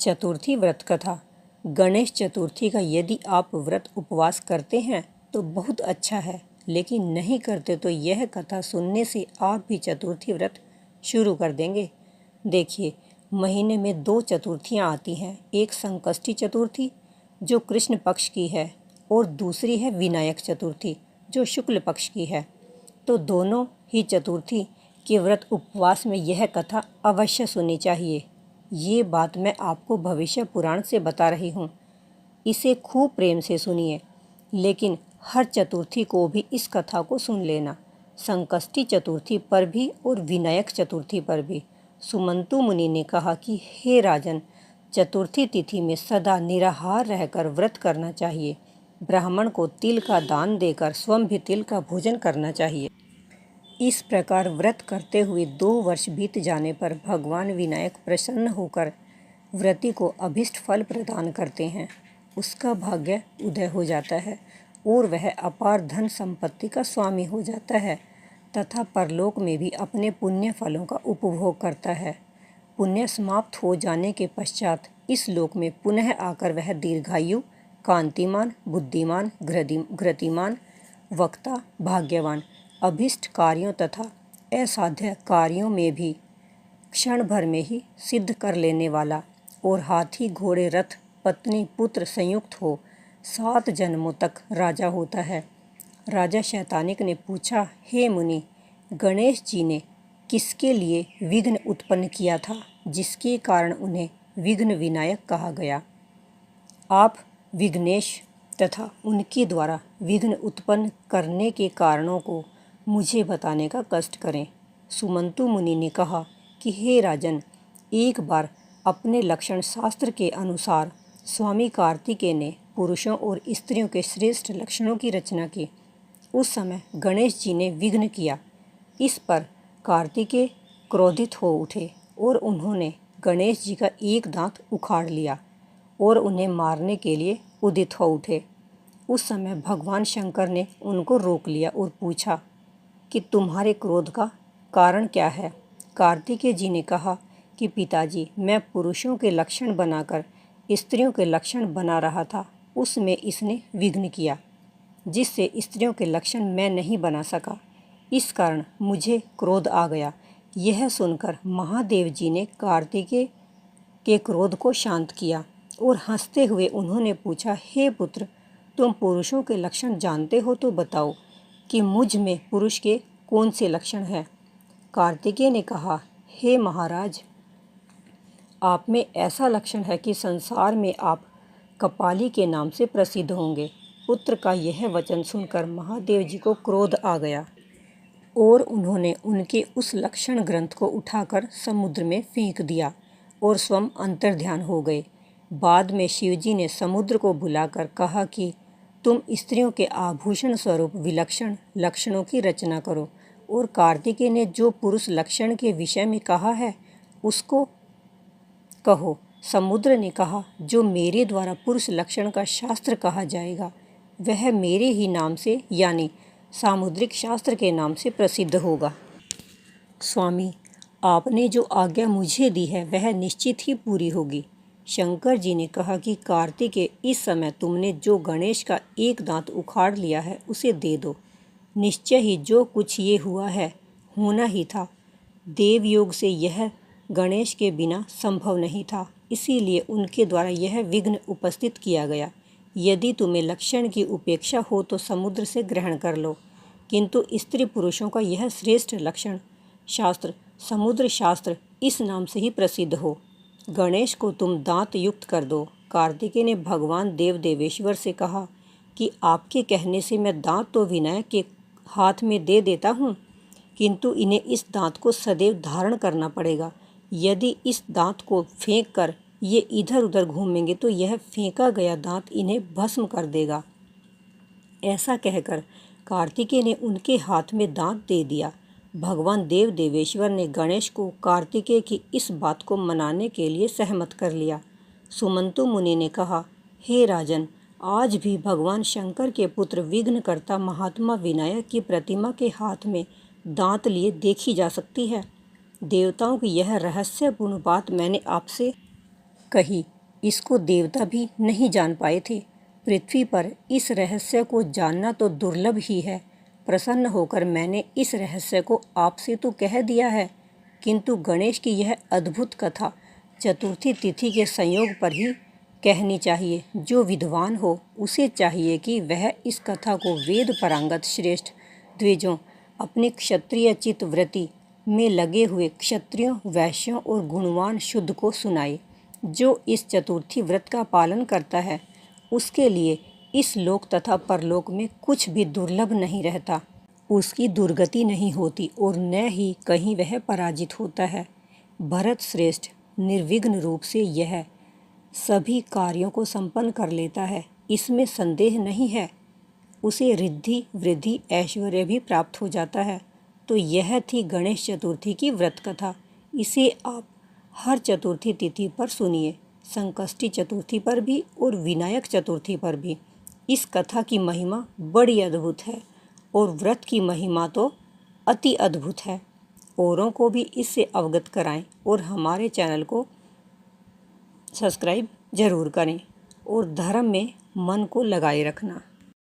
चतुर्थी व्रत कथा। गणेश चतुर्थी का यदि आप व्रत उपवास करते हैं तो बहुत अच्छा है, लेकिन नहीं करते तो यह कथा सुनने से आप भी चतुर्थी व्रत शुरू कर देंगे। देखिए, महीने में 2 चतुर्थियाँ आती हैं। एक संकष्टी चतुर्थी जो कृष्ण पक्ष की है और दूसरी है विनायक चतुर्थी जो शुक्ल पक्ष की है। तो दोनों ही चतुर्थी के व्रत उपवास में यह कथा अवश्य सुननी चाहिए। ये बात मैं आपको भविष्य पुराण से बता रही हूँ। इसे खूब प्रेम से सुनिए, लेकिन हर चतुर्थी को भी इस कथा को सुन लेना। संकष्टी चतुर्थी पर भी और विनायक चतुर्थी पर भी। सुमंतु मुनि ने कहा कि हे राजन, चतुर्थी तिथि में सदा निराहार रहकर व्रत करना चाहिए। ब्राह्मण को तिल का दान देकर स्वयं भी तिल का भोजन करना चाहिए। इस प्रकार व्रत करते हुए 2 वर्ष बीत जाने पर भगवान विनायक प्रसन्न होकर व्रती को अभीष्ट फल प्रदान करते हैं। उसका भाग्य उदय हो जाता है और वह अपार धन संपत्ति का स्वामी हो जाता है तथा परलोक में भी अपने पुण्य फलों का उपभोग करता है। पुण्य समाप्त हो जाने के पश्चात इस लोक में पुनः आकर वह दीर्घायु, कांतिमान, बुद्धिमान, घृतिमान, वक्ता, भाग्यवान, अभीष्ट कार्यों तथा असाध्य कार्यों में भी क्षण भर में ही सिद्ध कर लेने वाला और हाथी, घोड़े, रथ, पत्नी, पुत्र संयुक्त हो 7 जन्मों तक राजा होता है। राजा शैतानिक ने पूछा, हे मुनि, गणेश जी ने किसके लिए विघ्न उत्पन्न किया था जिसके कारण उन्हें विघ्न विनायक कहा गया? आप विघ्नेश तथा उनके द्वारा विघ्न उत्पन्न करने के कारणों को मुझे बताने का कष्ट करें। सुमंतु मुनि ने कहा कि हे राजन, एक बार अपने लक्षण शास्त्र के अनुसार स्वामी कार्तिकेय ने पुरुषों और स्त्रियों के श्रेष्ठ लक्षणों की रचना की। उस समय गणेश जी ने विघ्न किया। इस पर कार्तिकेय क्रोधित हो उठे और उन्होंने गणेश जी का एक दांत उखाड़ लिया और उन्हें मारने के लिए उदित हो उठे। उस समय भगवान शंकर ने उनको रोक लिया और पूछा कि तुम्हारे क्रोध का कारण क्या है? कार्तिकेय जी ने कहा कि पिताजी, मैं पुरुषों के लक्षण बनाकर स्त्रियों के लक्षण बना रहा था, उसमें इसने विघ्न किया, जिससे स्त्रियों के लक्षण मैं नहीं बना सका। इस कारण मुझे क्रोध आ गया। यह सुनकर महादेव जी ने कार्तिकेय के क्रोध को शांत किया और हंसते हुए उन्होंने पूछा, हे पुत्र, तुम पुरुषों के लक्षण जानते हो तो बताओ कि मुझ में पुरुष के कौन से लक्षण हैं? कार्तिकेय ने कहा, हे महाराज, आप में ऐसा लक्षण है कि संसार में आप कपाली के नाम से प्रसिद्ध होंगे। पुत्र का यह वचन सुनकर महादेव जी को क्रोध आ गया और उन्होंने उनके उस लक्षण ग्रंथ को उठाकर समुद्र में फेंक दिया और स्वयं अंतर्ध्यान हो गए। बाद में शिवजी ने समुद्र को बुलाकर कहा कि तुम स्त्रियों के आभूषण स्वरूप विलक्षण लक्षणों की रचना करो। और कार्तिकेय ने जो पुरुष लक्षण के विषय में कहा है उसको कहो। समुद्र ने कहा, जो मेरे द्वारा पुरुष लक्षण का शास्त्र कहा जाएगा वह मेरे ही नाम से यानी सामुद्रिक शास्त्र के नाम से प्रसिद्ध होगा। स्वामी, आपने जो आज्ञा मुझे दी है वह निश्चित ही पूरी होगी। शंकर जी ने कहा कि कार्तिकेय, इस समय तुमने जो गणेश का एक दांत उखाड़ लिया है उसे दे दो। निश्चय ही जो कुछ ये हुआ है होना ही था। देवयोग से यह गणेश के बिना संभव नहीं था, इसीलिए उनके द्वारा यह विघ्न उपस्थित किया गया। यदि तुम्हें लक्षण की उपेक्षा हो तो समुद्र से ग्रहण कर लो, किंतु स्त्री पुरुषों का यह श्रेष्ठ लक्षण शास्त्र समुद्र शास्त्र इस नाम से ही प्रसिद्ध हो। गणेश को तुम दांत युक्त कर दो। कार्तिकेय ने भगवान देव देवेश्वर से कहा कि आपके कहने से मैं दांत तो विनायक के हाथ में दे देता हूँ, किंतु इन्हें इस दांत को सदैव धारण करना पड़ेगा। यदि इस दांत को फेंक कर ये इधर उधर घूमेंगे तो यह फेंका गया दांत इन्हें भस्म कर देगा। ऐसा कहकर कार्तिकेय ने उनके हाथ में दांत दे दिया। भगवान देव देवेश्वर ने गणेश को कार्तिकेय की इस बात को मनाने के लिए सहमत कर लिया। सुमंतु मुनि ने कहा, हे राजन, आज भी भगवान शंकर के पुत्र विघ्नकर्ता महात्मा विनायक की प्रतिमा के हाथ में दांत लिए देखी जा सकती है। देवताओं की यह रहस्यपूर्ण बात मैंने आपसे कही। इसको देवता भी नहीं जान पाए थे। पृथ्वी पर इस रहस्य को जानना तो दुर्लभ ही है। प्रसन्न होकर मैंने इस रहस्य को आपसे तो कह दिया है, किंतु गणेश की यह अद्भुत कथा चतुर्थी तिथि के संयोग पर ही कहनी चाहिए। जो विद्वान हो उसे चाहिए कि वह इस कथा को वेद पारंगत श्रेष्ठ द्विजों, अपने क्षत्रिय चित्तवृत्ति में लगे हुए क्षत्रियों, वैश्यों और गुणवान शुद्ध को सुनाए। जो इस चतुर्थी व्रत का पालन करता है उसके लिए इस लोक तथा परलोक में कुछ भी दुर्लभ नहीं रहता। उसकी दुर्गति नहीं होती और न ही कहीं वह पराजित होता है। भरत श्रेष्ठ निर्विघ्न रूप से यह सभी कार्यों को संपन्न कर लेता है, इसमें संदेह नहीं है। उसे रिद्धि वृद्धि ऐश्वर्य भी प्राप्त हो जाता है। तो यह थी गणेश चतुर्थी की व्रत कथा। इसे आप हर चतुर्थी तिथि पर सुनिए, संकष्टी चतुर्थी पर भी और विनायक चतुर्थी पर भी। इस कथा की महिमा बड़ी अद्भुत है और व्रत की महिमा तो अति अद्भुत है। औरों को भी इससे अवगत कराएं और हमारे चैनल को सब्सक्राइब जरूर करें और धर्म में मन को लगाए रखना।